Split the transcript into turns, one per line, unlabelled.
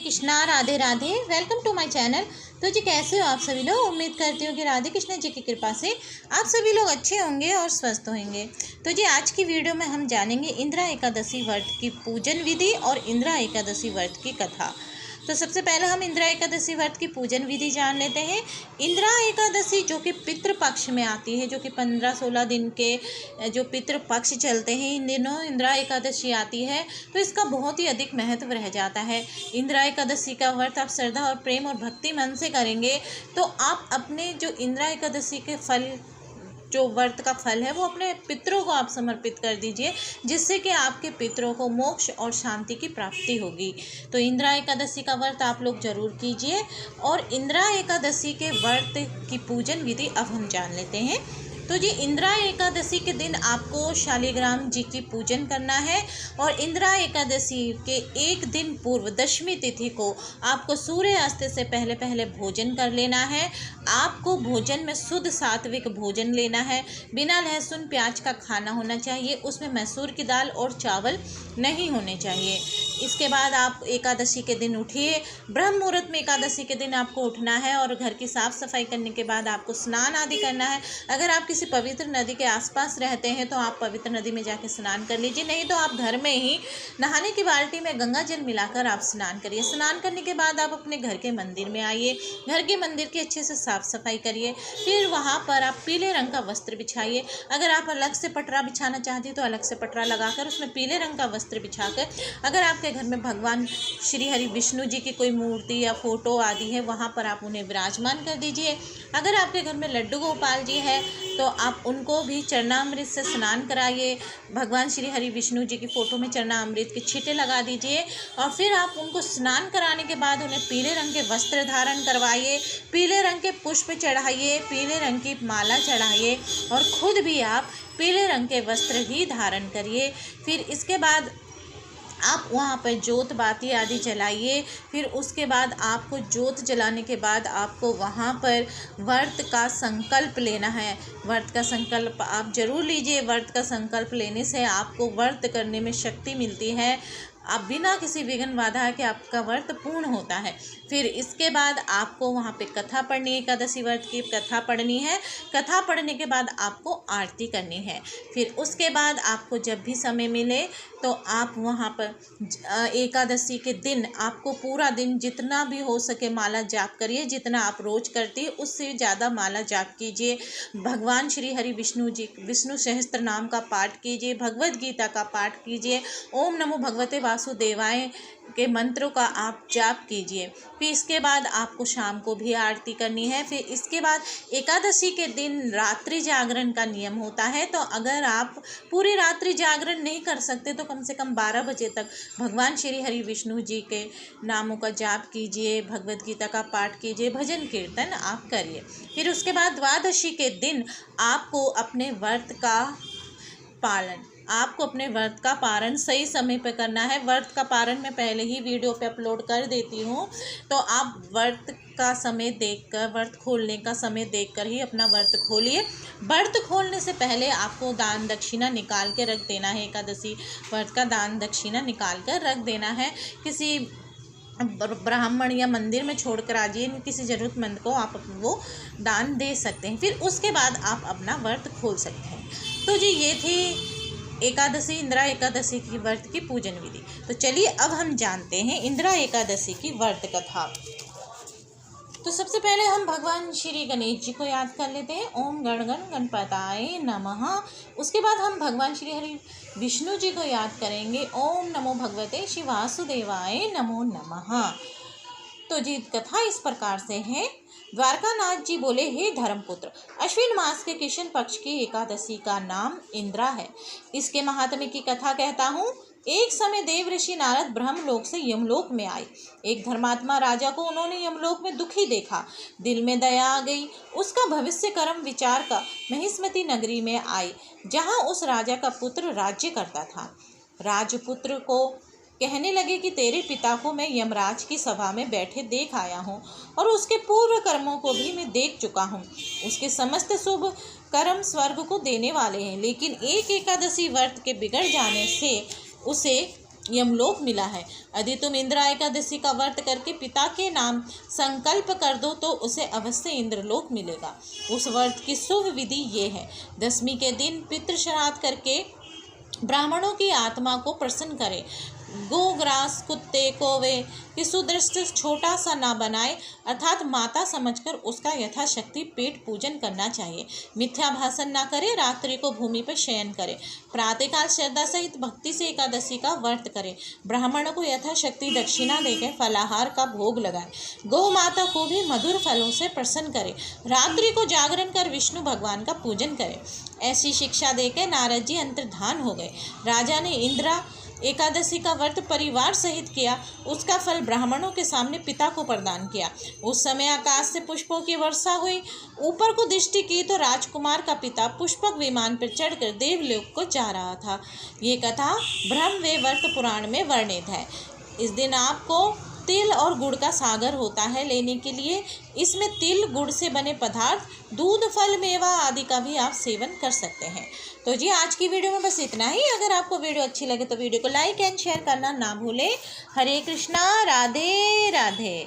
Krishna, Radhe Radhe. Welcome to my channel. तो जी कैसे हो आप सभी लोग। उम्मीद करती हूँ कि राधे कृष्ण जी की कृपा से आप सभी लोग अच्छे होंगे और स्वस्थ होंगे। तो जी आज की वीडियो में हम जानेंगे इंदिरा एकादशी व्रत की पूजन विधि और इंदिरा एकादशी व्रत की कथा। तो सबसे पहले हम इंदिरा एकादशी व्रत की पूजन विधि जान लेते हैं। इंदिरा एकादशी जो कि पितृपक्ष में आती है, जो कि 15-16 दिन के जो पितृपक्ष चलते हैं, इन दिनों इंदिरा एकादशी आती है। तो इसका बहुत ही अधिक महत्व रह जाता है। इंदिरा एकादशी का व्रत आप श्रद्धा और प्रेम और भक्ति मन से करेंगे तो आप अपने जो इंदिरा एकादशी के फल, जो व्रत का फल है, वो अपने पितरों को आप समर्पित कर दीजिए, जिससे कि आपके पितरों को मोक्ष और शांति की प्राप्ति होगी। तो इंदिरा एकादशी का व्रत आप लोग जरूर कीजिए। और इंदिरा एकादशी के व्रत की पूजन विधि अब हम जान लेते हैं। तो जी इंदिरा एकादशी के दिन आपको शालिग्राम जी की पूजन करना है। और इंदिरा एकादशी के एक दिन पूर्व दशमी तिथि को आपको सूर्य अस्त से पहले पहले भोजन कर लेना है। आपको भोजन में शुद्ध सात्विक भोजन लेना है। बिना लहसुन प्याज का खाना होना चाहिए। उसमें मसूर की दाल और चावल नहीं होने चाहिए। इसके बाद आप एकादशी के दिन उठिए। ब्रह्म मुहूर्त में एकादशी के दिन आपको उठना है और घर की साफ़ सफाई करने के बाद आपको स्नान आदि करना है। अगर आप किसी पवित्र नदी के आसपास रहते हैं तो आप पवित्र नदी में जाके स्नान कर लीजिए, नहीं तो आप घर में ही नहाने की बाल्टी में गंगा जल मिलाकर आप स्नान करिए। स्नान करने के बाद आप अपने घर के मंदिर में आइए। घर के मंदिर की अच्छे से साफ़ सफाई करिए। फिर वहाँ पर आप पीले रंग का वस्त्र बिछाइए। अगर आप अलग से पटरा बिछाना चाहती तो अलग से पटरा लगाकर उसमें पीले रंग का वस्त्र बिछाकर, अगर आपके घर में भगवान श्री हरि विष्णु जी की कोई मूर्ति या फोटो आदि है, वहाँ पर आप उन्हें विराजमान कर दीजिए। अगर आपके घर में लड्डू गोपाल जी है तो आप उनको भी चरणामृत से स्नान कराइए। भगवान श्री हरि विष्णु जी की फ़ोटो में चरणामृत के छींटे लगा दीजिए। और फिर आप उनको स्नान कराने के बाद उन्हें पीले रंग के वस्त्र धारण करवाइए, पीले रंग के पुष्प चढ़ाइए, पीले रंग की माला चढ़ाइए और खुद भी आप पीले रंग के वस्त्र ही धारण करिए। फिर इसके बाद आप वहाँ पर जोत बाती आदि जलाइए। फिर उसके बाद आपको जोत जलाने के बाद आपको वहाँ पर व्रत का संकल्प लेना है। व्रत का संकल्प आप जरूर लीजिए। व्रत का संकल्प लेने से आपको व्रत करने में शक्ति मिलती है। आप बिना किसी विघ्न बाधा के आपका व्रत पूर्ण होता है। फिर इसके बाद आपको वहाँ पे कथा पढ़नी है। एकादशी व्रत की कथा पढ़नी है। कथा पढ़ने के बाद आपको आरती करनी है। फिर उसके बाद आपको जब भी समय मिले तो आप वहाँ पर एकादशी के दिन आपको पूरा दिन जितना भी हो सके माला जाप करिए। जितना आप रोज करती है उससे ज़्यादा माला जाप कीजिए। भगवान श्री हरि विष्णु जी विष्णु सहस्त्र नाम का पाठ कीजिए। भगवद गीता का पाठ कीजिए। ओम नमो भगवते वासुदेवाय के मंत्रों का आप जाप कीजिए। फिर इसके बाद आपको शाम को भी आरती करनी है। फिर इसके बाद एकादशी के दिन रात्रि जागरण का नियम होता है। तो अगर आप पूरी रात्रि जागरण नहीं कर सकते तो कम से कम 12 बजे तक भगवान श्री हरि विष्णु जी के नामों का जाप कीजिए, भगवद गीता का पाठ कीजिए, भजन कीर्तन आप करिए। फिर उसके बाद द्वादशी के दिन आपको अपने व्रत का पारण सही समय पे करना है। व्रत का पारण मैं पहले ही वीडियो पे अपलोड कर देती हूँ, तो आप व्रत का समय देखकर, व्रत खोलने का समय देखकर ही अपना व्रत खोलिए। व्रत खोलने से पहले आपको दान दक्षिणा निकाल के रख देना है। एकादशी व्रत का दान दक्षिणा निकाल कर रख देना है। किसी ब्राह्मण या मंदिर में छोड़कर आ जाइए। किसी ज़रूरतमंद को आप वो दान दे सकते हैं। फिर उसके बाद आप अपना व्रत खोल सकते हैं। तो जी ये थी एकादशी, इंदिरा एकादशी की व्रत की पूजन विधि। तो चलिए अब हम जानते हैं इंदिरा एकादशी की व्रत कथा। तो सबसे पहले हम भगवान श्री गणेश जी को याद कर लेते हैं। ओम गण गण गणपताय नमः। उसके बाद हम भगवान श्री हरि विष्णु जी को याद करेंगे। ओम नमो भगवते शिव वासुदेवाय नमो नमः। तो जी कथा इस प्रकार से है। द्वारकानाथ जी बोले, हे धर्मपुत्र, अश्विन मास के कृष्ण पक्ष की एकादशी का नाम इंदिरा है। इसके महात्म्य की कथा कहता हूँ। एक समय देव ऋषि नारद ब्रह्मलोक से यमलोक में आए। एक धर्मात्मा राजा को उन्होंने यमलोक में दुखी देखा। दिल में दया आ गई। उसका भविष्य कर्म विचार का महिष्मती नगरी में आई, जहाँ उस राजा का पुत्र राज्य करता था। राजपुत्र को कहने लगे कि तेरे पिता को मैं यमराज की सभा में बैठे देख आया हूँ और उसके पूर्व कर्मों को भी मैं देख चुका हूँ। उसके समस्त शुभ कर्म स्वर्ग को देने वाले हैं, लेकिन एक एकादशी व्रत के बिगड़ जाने से उसे यमलोक मिला है। यदि तुम इंद्र एकादशी का व्रत करके पिता के नाम संकल्प कर दो तो उसे अवश्य इंद्रलोक मिलेगा। उस व्रत की शुभ विधि ये है, दशमी के दिन पितृ श्राद्ध करके ब्राह्मणों की आत्मा को प्रसन्न करें। गो ग्रास, कुत्ते, कौवे की सुदृष्टि छोटा सा ना बनाए, अर्थात माता समझकर उसका यथाशक्ति पेट पूजन करना चाहिए। मिथ्या भाषण ना करे, रात्रि को भूमि पर शयन करे। प्रातःकाल श्रद्धा सहित भक्ति से एकादशी का व्रत करे। ब्राह्मणों को यथाशक्ति दक्षिणा देकर फलाहार का भोग लगाए। गौ माता को भी मधुर फलों से प्रसन्न करे। रात्रि को जागरण कर विष्णु भगवान का पूजन करे। ऐसी शिक्षा देकर नारद जी अंतर्धान हो गए। राजा ने इंदिरा एकादशी का व्रत परिवार सहित किया। उसका फल ब्राह्मणों के सामने पिता को प्रदान किया। उस समय आकाश से पुष्पों की वर्षा हुई। ऊपर को दृष्टि की तो राजकुमार का पिता पुष्पक विमान पर चढ़कर देवलोक को जा रहा था। ये कथा ब्रह्म व व्रत पुराण में वर्णित है। इस दिन आपको तिल और गुड़ का सागर होता है लेने के लिए। इसमें तिल गुड़ से बने पदार्थ, दूध, फल, मेवा आदि का भी आप सेवन कर सकते हैं। तो जी आज की वीडियो में बस इतना ही। अगर आपको वीडियो अच्छी लगे तो वीडियो को लाइक एंड शेयर करना ना भूलें। हरे कृष्णा, राधे राधे।